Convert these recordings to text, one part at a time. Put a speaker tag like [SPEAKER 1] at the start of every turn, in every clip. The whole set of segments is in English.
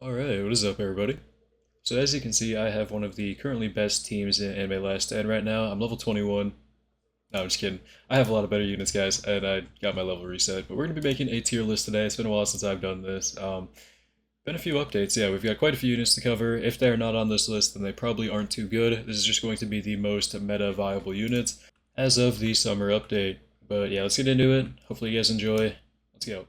[SPEAKER 1] Alright, what is up everybody? So as you can see, I have one of the currently best teams in Anime Last Stand right now. I'm level 21. No, I'm just kidding. I have a lot of better units, guys, and I got my level reset. But we're going to be making a tier list today. It's been a while since I've done this. Been a few updates. Yeah, we've got quite a few units to cover. If they're not on this list, then they probably aren't too good. This is just going to be the most meta viable units as of the summer update. But yeah, let's get into it. Hopefully you guys enjoy. Let's go.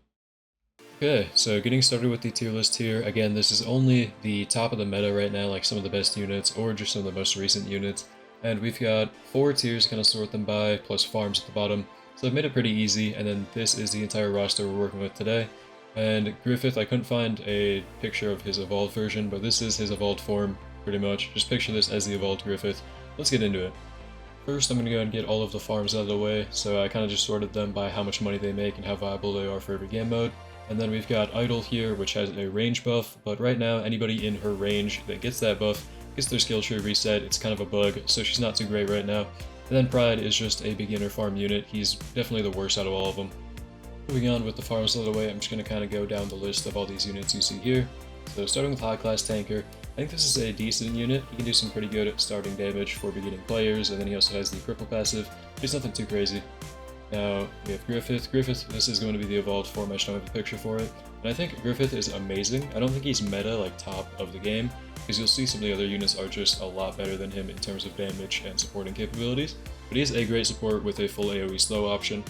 [SPEAKER 1] Okay, so getting started with the tier list here. Again, this is only the top of the meta right now, like some of the best units, or just some of the most recent units. And we've got 4 tiers to kind of sort them by, plus farms at the bottom. So I've made it pretty easy, and then this is the entire roster we're working with today. And Griffith, I couldn't find a picture of his evolved version, but this is his evolved form, pretty much. Just picture this as the evolved Griffith. Let's get into it. First, I'm going to go and get all of the farms out of the way, so I kind of just sorted them by how much money they make and how viable they are for every game mode. And then we've got Idol here, which has a range buff, but right now anybody in her range that gets that buff gets their skill tree reset. It's kind of a bug, so she's not too great right now. And then Pride is just a beginner farm unit. He's definitely the worst out of all of them. Moving on with the farms out of the way, I'm just going to kind of go down the list of all these units you see here. So starting with High Class Tanker, I think this is a decent unit. He can do some pretty good starting damage for beginning players, and then he also has the cripple passive. It's nothing too crazy. Now, we have Griffith. Griffith, this is going to be the evolved form, I just don't have a picture for it. And I think Griffith is amazing. I don't think he's meta, like top of the game, because you'll see some of the other units are just a lot better than him in terms of damage and supporting capabilities. But he is a great support with a full AoE slow option.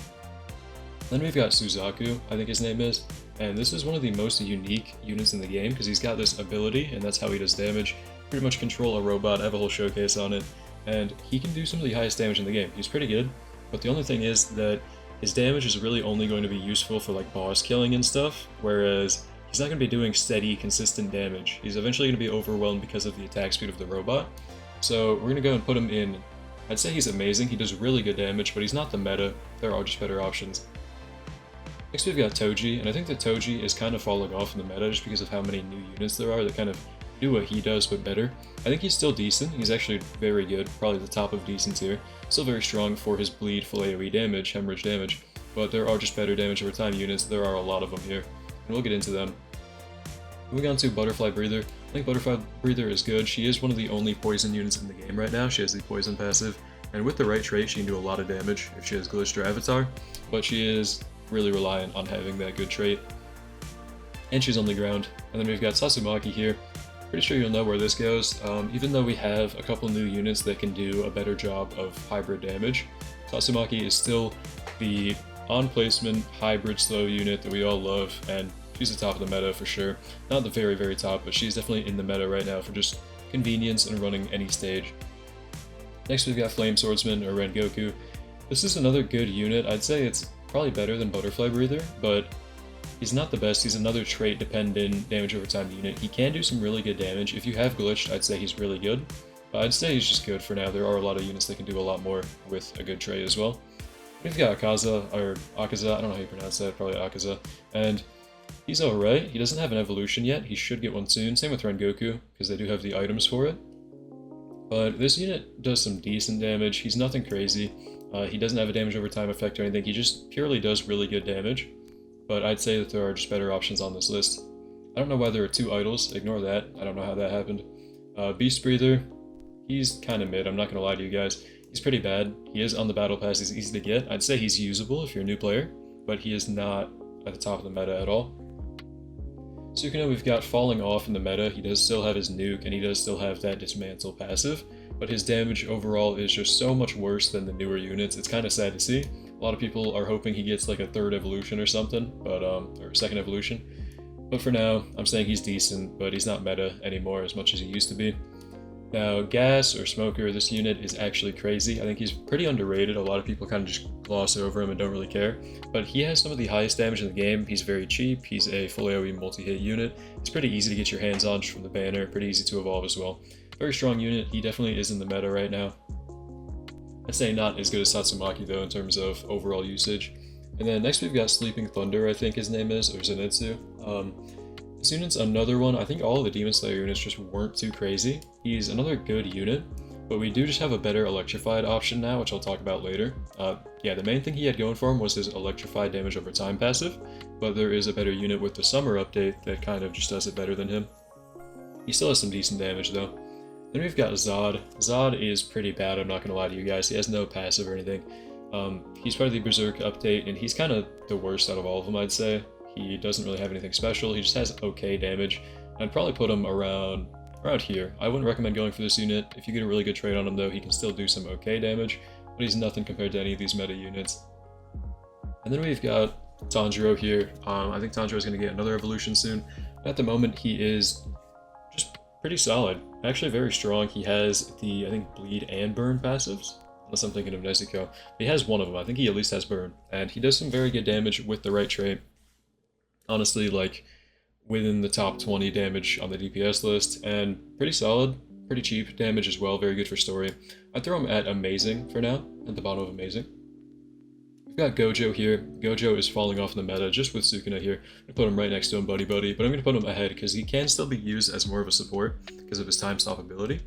[SPEAKER 1] Then we've got Suzaku, I think his name is, and this is one of the most unique units in the game, because he's got this ability, and that's how he does damage. Pretty much control a robot, I have a whole showcase on it, and he can do some of the highest damage in the game. He's pretty good. But the only thing is that his damage is really only going to be useful for like boss killing and stuff, whereas he's not going to be doing steady, consistent damage. He's eventually going to be overwhelmed because of the attack speed of the robot. So we're going to go and put him in. I'd say he's amazing, he does really good damage, but he's not the meta. There are just better options. Next we've got Toji, and I think that Toji is kind of falling off in the meta just because of how many new units there are that kind of do what he does but better. I think he's still decent, he's actually very good, probably the top of decent tier. Still very strong for his bleed, full AoE damage, hemorrhage damage, but there are just better damage over time units, there are a lot of them here, and we'll get into them. Moving on to Butterfly Breather, I think Butterfly Breather is good. She is one of the only poison units in the game right now, she has the poison passive, and with the right trait she can do a lot of damage if she has glitched her avatar, but she is really reliant on having that good trait. And she's on the ground. And then we've got Sasumaki here. Pretty sure you'll know where this goes. Even though we have a couple new units that can do a better job of hybrid damage, Sasumaki is still the on-placement hybrid slow unit that we all love, and she's the top of the meta for sure. Not the very, very top, but she's definitely in the meta right now for just convenience and running any stage. Next we've got Flame Swordsman, or Rengoku. This is another good unit. I'd say it's probably better than Butterfly Breather, but he's not the best. He's another trait dependent damage over time unit. He can do some really good damage. If you have glitched, I'd say he's really good. But I'd say he's just good for now. There are a lot of units that can do a lot more with a good trait as well. We've got Akaza, or Akaza, I don't know how you pronounce that, probably Akaza. And he's alright. He doesn't have an evolution yet. He should get one soon. Same with Rengoku, because they do have the items for it. But this unit does some decent damage. He's nothing crazy. He doesn't have a damage over time effect or anything, he just purely does really good damage. But I'd say that there are just better options on this list. I don't know why there are 2 idols, ignore that, I don't know how that happened. Beast Breather, he's kind of mid, I'm not going to lie to you guys. He's pretty bad, he is on the battle pass, he's easy to get. I'd say he's usable if you're a new player, but he is not at the top of the meta at all. Sukuna we've got falling off in the meta. He does still have his nuke, and he does still have that dismantle passive, but his damage overall is just so much worse than the newer units. It's kind of sad to see. A lot of people are hoping he gets like a 3rd evolution or something, but or 2nd evolution. But for now, I'm saying he's decent, but he's not meta anymore as much as he used to be. Now, Gas or Smoker, this unit is actually crazy. I think he's pretty underrated. A lot of people kind of just gloss over him and don't really care. But he has some of the highest damage in the game. He's very cheap. He's a full AoE multi-hit unit. It's pretty easy to get your hands on just from the banner. Pretty easy to evolve as well. Very strong unit. He definitely is in the meta right now. I'd say not as good as Satsumaki though in terms of overall usage. And then next we've got Sleeping Thunder, I think his name is, or Zenitsu. This unit's another one. I think all of the Demon Slayer units just weren't too crazy. He's another good unit, but we do just have a better electrified option now, which I'll talk about later. Yeah, the main thing he had going for him was his electrified damage over time passive, but there is a better unit with the summer update that kind of just does it better than him. He still has some decent damage though. Then we've got Zod. Zod is pretty bad, I'm not gonna lie to you guys. He has no passive or anything. He's part of the Berserk update, and he's kind of the worst out of all of them, I'd say. He doesn't really have anything special, he just has okay damage. I'd probably put him around here. I wouldn't recommend going for this unit. If you get a really good trade on him though, he can still do some okay damage, but he's nothing compared to any of these meta units. And then we've got Tanjiro here. I think Tanjiro is going to get another evolution soon. At the moment, he is just pretty solid. Actually very strong. He has the, I think, bleed and burn passives. Unless I'm thinking of Nezuko. He has one of them. I think he at least has burn. And he does some very good damage with the right trait. Honestly, like, within the top 20 damage on the DPS list. And pretty solid. Pretty cheap damage as well. Very good for story. I'd throw him at Amazing for now. At the bottom of Amazing. We've got Gojo here. Gojo is falling off in the meta just with Sukuna here. I'm going to put him right next to him, buddy, but I'm going to put him ahead because he can still be used as more of a support because of his time stop ability.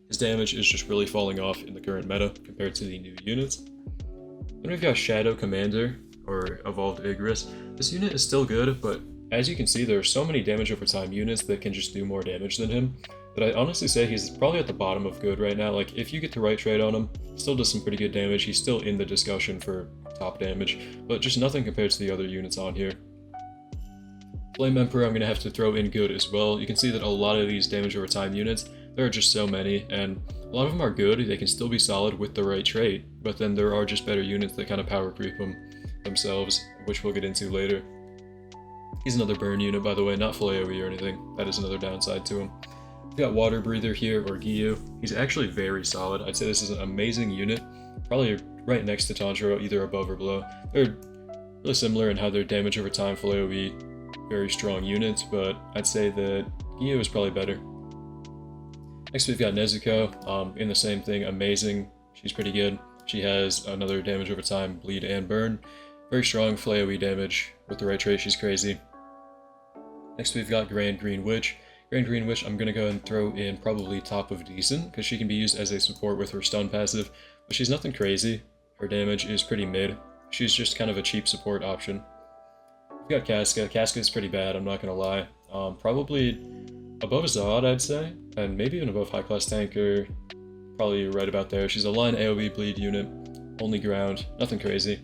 [SPEAKER 1] His damage is just really falling off in the current meta compared to the new units. Then we've got Shadow Commander, or Evolved Igris. This unit is still good, but as you can see, there are so many damage over time units that can just do more damage than him, that I honestly say he's probably at the bottom of good right now. Like, if you get the right trade on him, he still does some pretty good damage. He's still in the discussion for top damage, but just nothing compared to the other units on here. Flame Emperor, I'm going to have to throw in good as well. You can see that a lot of these damage over time units, there are just so many, and a lot of them are good. They can still be solid with the right trait, but then there are just better units that kind of power creep them themselves, which we'll get into later. He's another burn unit, by the way, not full AoE or anything. That is another downside to him. We've got Water Breather here, or Giyu. He's actually very solid. I'd say this is an amazing unit. Probably right next to Tanjiro, either above or below. They're really similar in how their damage over time, full AoE, very strong units, but I'd say that Giyu is probably better. Next we've got Nezuko, in the same thing, amazing. She's pretty good. She has another damage over time, bleed and burn. Very strong full AoE damage. With the right trait, she's crazy. Next we've got Grand Green Witch. Grand Green Witch, I'm going to go and throw in probably top of decent, because she can be used as a support with her stun passive, but she's nothing crazy. Her damage is pretty mid. She's just kind of a cheap support option. We've got Casca. Casca is pretty bad, I'm not going to lie. Probably above Zod, I'd say, and maybe even above High Class Tanker. Probably right about there. She's a line AoE bleed unit, only ground, nothing crazy.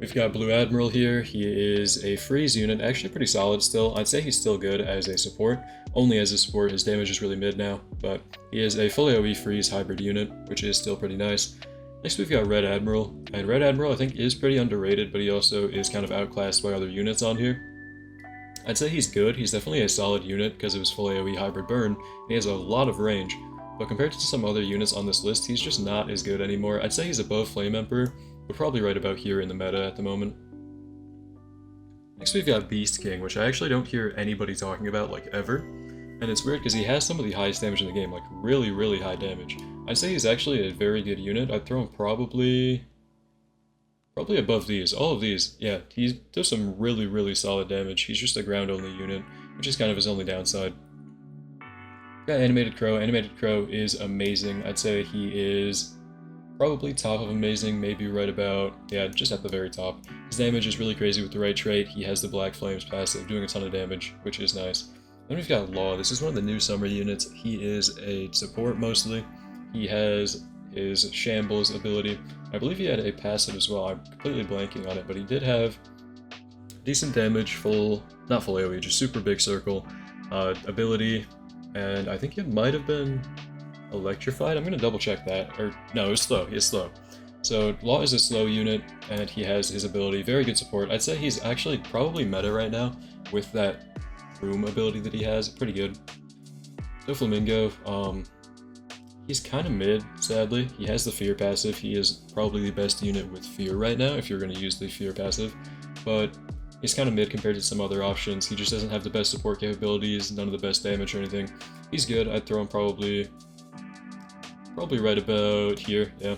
[SPEAKER 1] We've got Blue Admiral here. He is a freeze unit, actually pretty solid still. I'd say he's still good as a support. Only as a support, his damage is really mid now, but he is a full AoE freeze hybrid unit, which is still pretty nice. Next we've got Red Admiral, and Red Admiral I think is pretty underrated, but he also is kind of outclassed by other units on here. I'd say he's good. He's definitely a solid unit because of his full AoE hybrid burn, and he has a lot of range, but compared to some other units on this list, he's just not as good anymore. I'd say he's above Flame Emperor, but probably right about here in the meta at the moment. Next we've got Beast King, which I actually don't hear anybody talking about, like, ever. And it's weird because he has some of the highest damage in the game, like really, really high damage. I'd say he's actually a very good unit. I'd throw him probably above these. All of these, yeah, he does some really, really solid damage. He's just a ground-only unit, which is kind of his only downside. Got Animated Crow. Animated Crow is amazing. I'd say he is probably top of amazing, maybe right about, yeah, just at the very top. His damage is really crazy with the right trait. He has the Black Flames passive, doing a ton of damage, which is nice. Then we've got Law. This is one of the new summer units. He is a support mostly. He has his Shambles ability. I believe he had a passive as well. I'm completely blanking on it, but he did have decent damage, not full AoE, just super big circle, ability, and I think it might have been electrified. I'm going to double check that. Or no, it was slow. He is slow. So Law is a slow unit, and he has his ability. Very good support. I'd say he's actually probably meta right now with that room ability that he has. Pretty good. Doflamingo, he's kind of mid, sadly. He has the Fear passive. He is probably the best unit with Fear right now, if you're going to use the Fear passive. But he's kind of mid compared to some other options. He just doesn't have the best support capabilities, none of the best damage or anything. He's good. I'd throw him probably right about here, yeah.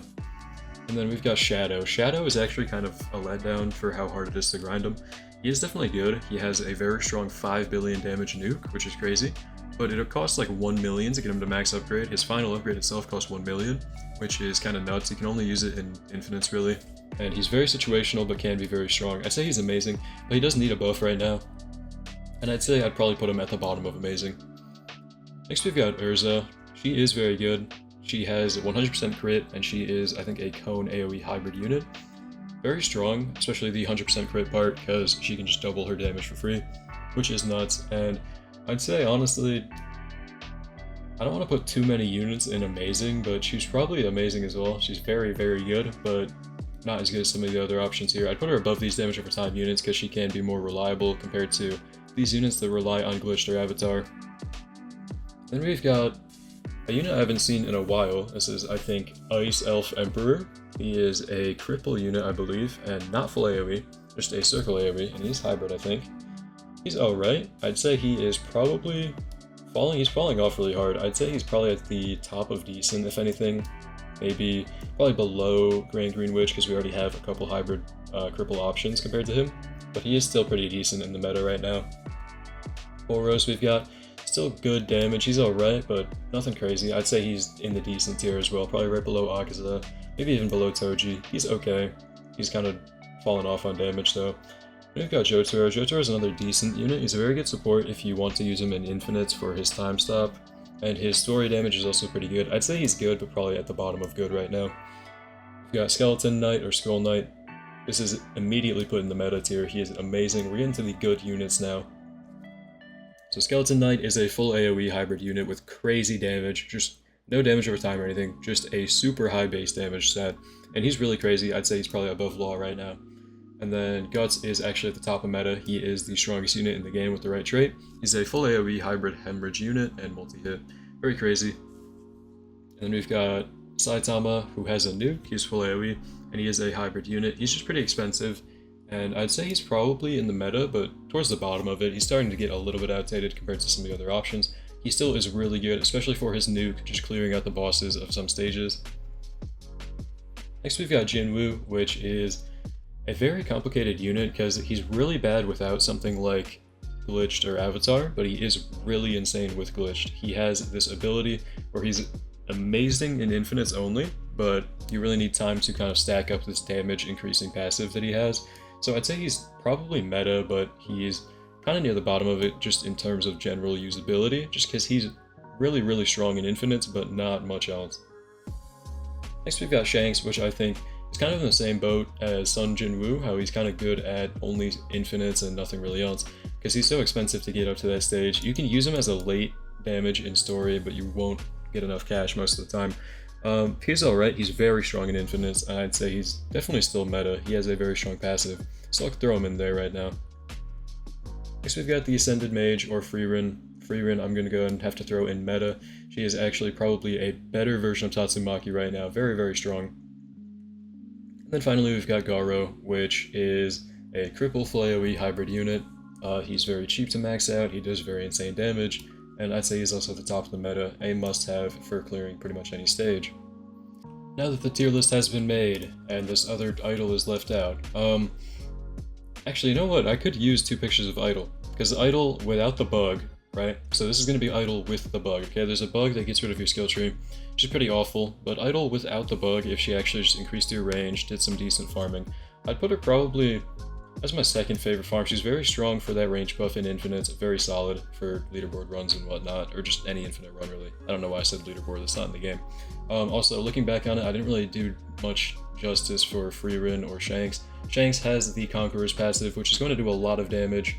[SPEAKER 1] And then we've got Shadow. Shadow is actually kind of a letdown for how hard it is to grind him. He is definitely good. He has a very strong 5 billion damage nuke, which is crazy. But it costs like 1 million to get him to max upgrade. His final upgrade itself costs 1 million, which is kind of nuts. You can only use it in infinites, really. And he's very situational, but can be very strong. I'd say he's amazing, but he doesn't need a buff right now. And I'd say I'd probably put him at the bottom of amazing. Next we've got Urza. She is very good. She has 100% crit, and she is, I think, a cone AoE hybrid unit. Very strong, especially the 100% crit part, because she can just double her damage for free, which is nuts. And I'd say, honestly, I don't want to put too many units in amazing, but she's probably amazing as well. She's very, very good, but not as good as some of the other options here. I'd put her above these damage over time units because she can be more reliable compared to these units that rely on glitched or avatar. Then we've got a unit I haven't seen in a while. This is, I think, Ice Elf Emperor. He is a cripple unit, I believe, and not full AoE, just a circle AoE, and he's hybrid, I think. He's alright. I'd say he is probably he's falling off really hard. I'd say he's probably at the top of decent, if anything. Maybe probably below Grand Green Witch, because we already have a couple hybrid cripple options compared to him. But he is still pretty decent in the meta right now. Boros we've got, still good damage. He's alright, but nothing crazy. I'd say he's in the decent tier as well, probably right below Akaza, maybe even below Toji. He's okay. He's kind of fallen off on damage though. We've got Jotaro. Jotaro is another decent unit. He's a very good support if you want to use him in infinites for his time stop. And his story damage is also pretty good. I'd say he's good, but probably at the bottom of good right now. We've got Skeleton Knight or Skull Knight. This is immediately put in the meta tier. He is amazing. We're getting to the good units now. So Skeleton Knight is a full AoE hybrid unit with crazy damage. Just no damage over time or anything. Just a super high base damage stat. And he's really crazy. I'd say he's probably above law right now. And then Guts is actually at the top of meta. He is the strongest unit in the game with the right trait. He's a full AoE hybrid hemorrhage unit and multi-hit. Very crazy. And then we've got Saitama, who has a nuke. He's full AoE, and he is a hybrid unit. He's just pretty expensive, and I'd say he's probably in the meta, but towards the bottom of it. He's starting to get a little bit outdated compared to some of the other options. He still is really good, especially for his nuke, just clearing out the bosses of some stages. Next we've got Jinwoo, which is a very complicated unit because he's really bad without something like glitched or avatar, but he is really insane with glitched. He has this ability where he's amazing in infinites only, but you really need time to kind of stack up this damage increasing passive that he has. So I'd say he's probably meta, but he's kind of near the bottom of it just in terms of general usability, just because he's really, really strong in infinites, but not much else. Next we've got Shanks, which I think is kind of in the same boat as Sun Jinwoo, how he's kind of good at only infinites and nothing really else, because he's so expensive to get up to that stage. You can use him as a late damage in story, but you won't get enough cash most of the time. He's alright, he's very strong in infinites, and I'd say he's definitely still meta. He has a very strong passive, so I'll throw him in there right now. Next we've got the Ascended Mage, or Freerin. Freerin I'm going to go and have to throw in meta. She is actually probably a better version of Tatsumaki right now, very, very strong. And then finally we've got Garo, which is a cripple full AoE hybrid unit. He's very cheap to max out, he does very insane damage, and I'd say he's also at the top of the meta, a must-have for clearing pretty much any stage. Now that the tier list has been made, and this other idol is left out, actually, you know what? I could use 2 pictures of idol, because idol without the bug, right? So this is going to be idol with the bug, okay? There's a bug that gets rid of your skill tree, which is pretty awful, but idol without the bug, if she actually just increased your range, did some decent farming, I'd put her probably as my second favorite farm. She's very strong for that range buff in infinites, very solid for leaderboard runs and whatnot, or just any infinite run really. I don't know why I said leaderboard, that's not in the game. Also, looking back on it, I didn't really do much justice for Freerin or Shanks. Shanks has the Conqueror's passive, which is going to do a lot of damage.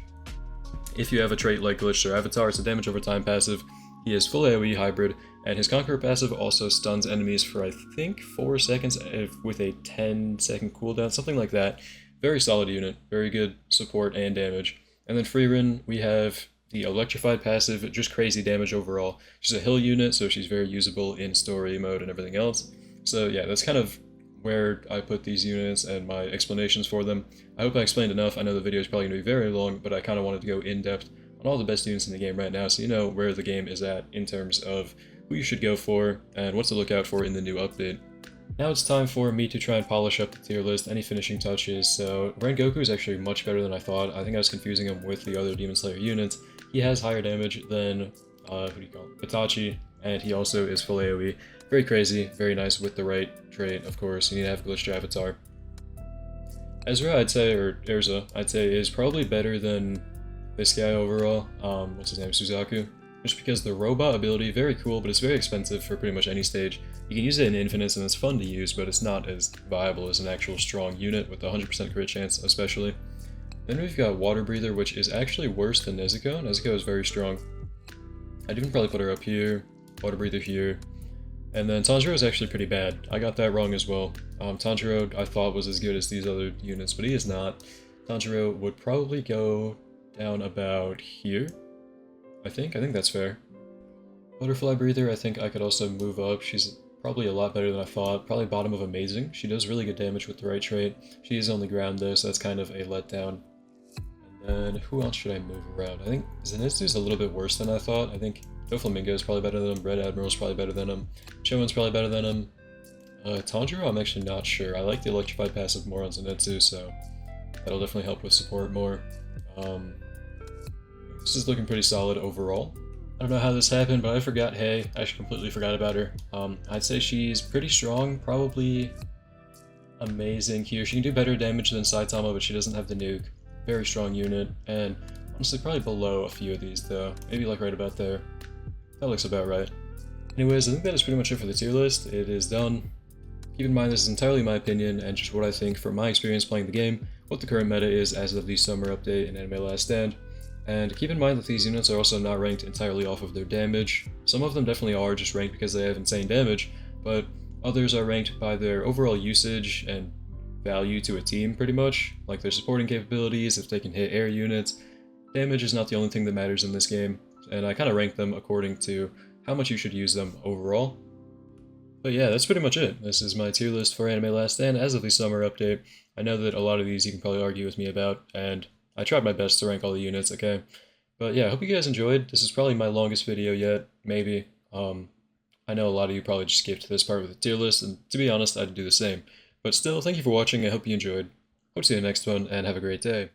[SPEAKER 1] If you have a trait like Glitch or Avatar, it's a damage over time passive. He is full AoE hybrid, and his Conqueror passive also stuns enemies for I think 4 seconds with a 10-second cooldown, something like that. Very solid unit, very good support and damage. And then Freerin, we have the Electrified passive, just crazy damage overall. She's a heal unit, so she's very usable in story mode and everything else. So yeah, that's kind of where I put these units and my explanations for them. I hope I explained enough. I know the video is probably going to be very long, but I kind of wanted to go in depth on all the best units in the game right now, so you know where the game is at in terms of who you should go for and what to look out for in the new update. Now it's time for me to try and polish up the tier list, any finishing touches. So Rengoku is actually much better than I thought. I think I was confusing him with the other Demon Slayer units. He has higher damage than, who do you call it, Itachi, and he also is full AoE. Very crazy, very nice with the right trait, of course. You need to have Glitched Avatar. Ezra, I'd say, or Erza, I'd say, is probably better than this guy overall. What's his name? Suzaku. just because the robot ability, very cool, but it's very expensive for pretty much any stage. You can use it in infinites and it's fun to use, but it's not as viable as an actual strong unit with a 100% crit chance, especially. Then we've got Water Breather, which is actually worse than Nezuko. Nezuko is very strong. I'd even probably put her up here, Water Breather here. And then Tanjiro is actually pretty bad. I got that wrong as well. Tanjiro I thought was as good as these other units, but he is not. Tanjiro would probably go down about here, I think that's fair. Butterfly Breather, I think I could also move up. She's probably a lot better than I thought. Probably bottom of Amazing. She does really good damage with the right trait. She is only ground though, so that's kind of a letdown. And then, who else should I move around? I think Zenitsu's a little bit worse than I thought. I think Doflamingo is probably better than him. Red Admiral's probably better than him. Chowen's probably better than him. Tanjiro, I'm actually not sure. I like the Electrified passive more on Zenitsu, so that'll definitely help with support more. This is looking pretty solid overall. I don't know how this happened, but I forgot Hey. I actually completely forgot about her. I'd say she's pretty strong, probably amazing here. She can do better damage than Saitama, but she doesn't have the nuke. Very strong unit, and honestly probably below a few of these though. Maybe like right about there. That looks about right. Anyways, I think that is pretty much it for the tier list. It is done. Keep in mind this is entirely my opinion and just what I think from my experience playing the game, what the current meta is as of the summer update in Anime Last Stand. And keep in mind that these units are also not ranked entirely off of their damage. Some of them definitely are just ranked because they have insane damage, but others are ranked by their overall usage and value to a team pretty much, like their supporting capabilities, if they can hit air units. Damage is not the only thing that matters in this game, and I kind of rank them according to how much you should use them overall. But yeah, that's pretty much it. This is my tier list for Anime Last Stand as of the summer update. I know that a lot of these you can probably argue with me about, and I tried my best to rank all the units, okay? But yeah, I hope you guys enjoyed. This is probably my longest video yet, maybe. I know a lot of you probably just skipped this part with the tier list, and to be honest, I'd do the same. But still, thank you for watching, I hope you enjoyed. Hope to see you in the next one, and have a great day.